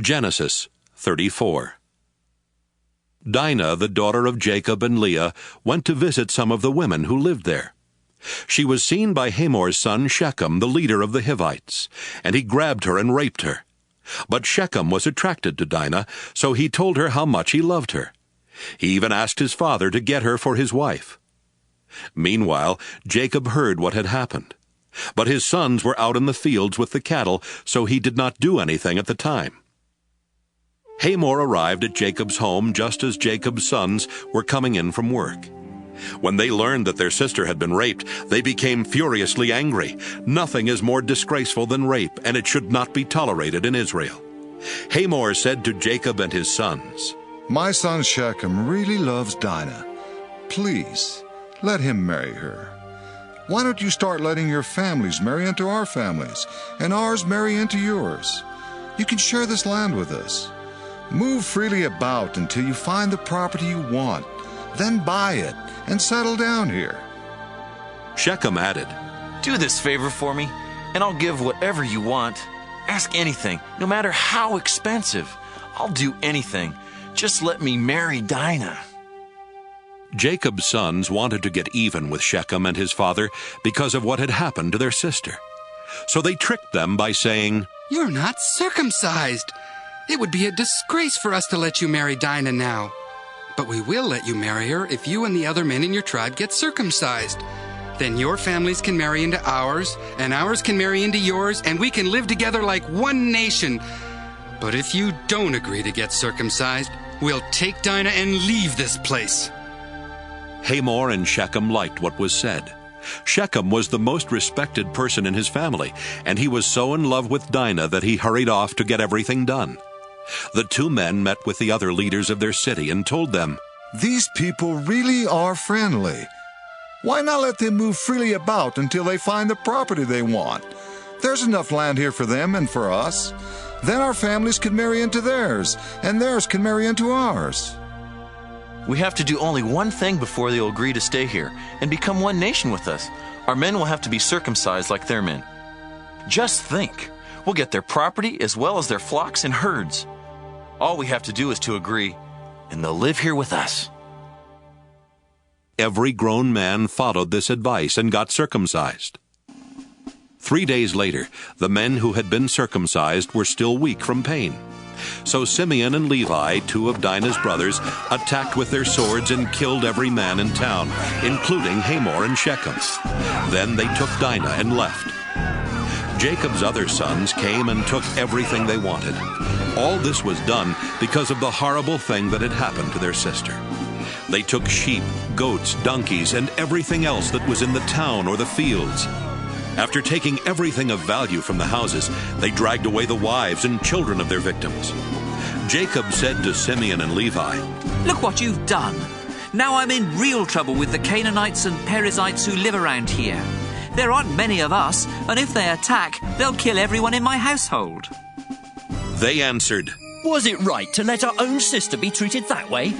Genesis 34. Dinah, the daughter of Jacob and Leah, went to visit some of the women who lived there. She was seen by Hamor's son Shechem, the leader of the Hivites, and he grabbed her and raped her. But Shechem was attracted to Dinah, so he told her how much he loved her. He even asked his father to get her for his wife. Meanwhile, Jacob heard what had happened. But his sons were out in the fields with the cattle, so he did not do anything at the time. Hamor arrived at Jacob's home just as Jacob's sons were coming in from work. When they learned that their sister had been raped, they became furiously angry. Nothing is more disgraceful than rape, and it should not be tolerated in Israel. Hamor said to Jacob and his sons, "My son Shechem really loves Dinah. Please, let him marry her. Why don't you start letting your families marry into our families, and ours marry into yours? You can share this land with us. Move freely about until you find the property you want. Then buy it and settle down here." Shechem added, "Do this favor for me, and I'll give whatever you want. Ask anything, no matter how expensive. I'll do anything. Just let me marry Dinah." Jacob's sons wanted to get even with Shechem and his father because of what had happened to their sister. So they tricked them by saying, "You're not circumcised. It would be a disgrace for us to let you marry Dinah now. But we will let you marry her if you and the other men in your tribe get circumcised. Then your families can marry into ours, and ours can marry into yours, and we can live together like one nation. But if you don't agree to get circumcised, we'll take Dinah and leave this place." Hamor and Shechem liked what was said. Shechem was the most respected person in his family, and he was so in love with Dinah that he hurried off to get everything done. The two men met with the other leaders of their city and told them, "These people really are friendly. Why not let them move freely about until they find the property they want? There's enough land here for them and for us. Then our families can marry into theirs, and theirs can marry into ours." We have to do only one thing before they'll agree to stay here and become one nation with us. Our men will have to be circumcised like their men. Just think, we'll get their property as well as their flocks and herds. All we have to do is to agree, and they'll live here with us. Every grown man followed this advice and got circumcised. 3 days later, the men who had been circumcised were still weak from pain. So Simeon and Levi, two of Dinah's brothers, attacked with their swords and killed every man in town, including Hamor and Shechem. Then they took Dinah and left. Jacob's other sons came and took everything they wanted. All this was done because of the horrible thing that had happened to their sister. They took sheep, goats, donkeys, and everything else that was in the town or the fields. After taking everything of value from the houses, they dragged away the wives and children of their victims. Jacob said to Simeon and Levi, "Look what you've done. Now I'm in real trouble with the Canaanites and Perizzites who live around here. There aren't many of us, and if they attack, they'll kill everyone in my household." They answered, "Was it right to let our own sister be treated that way?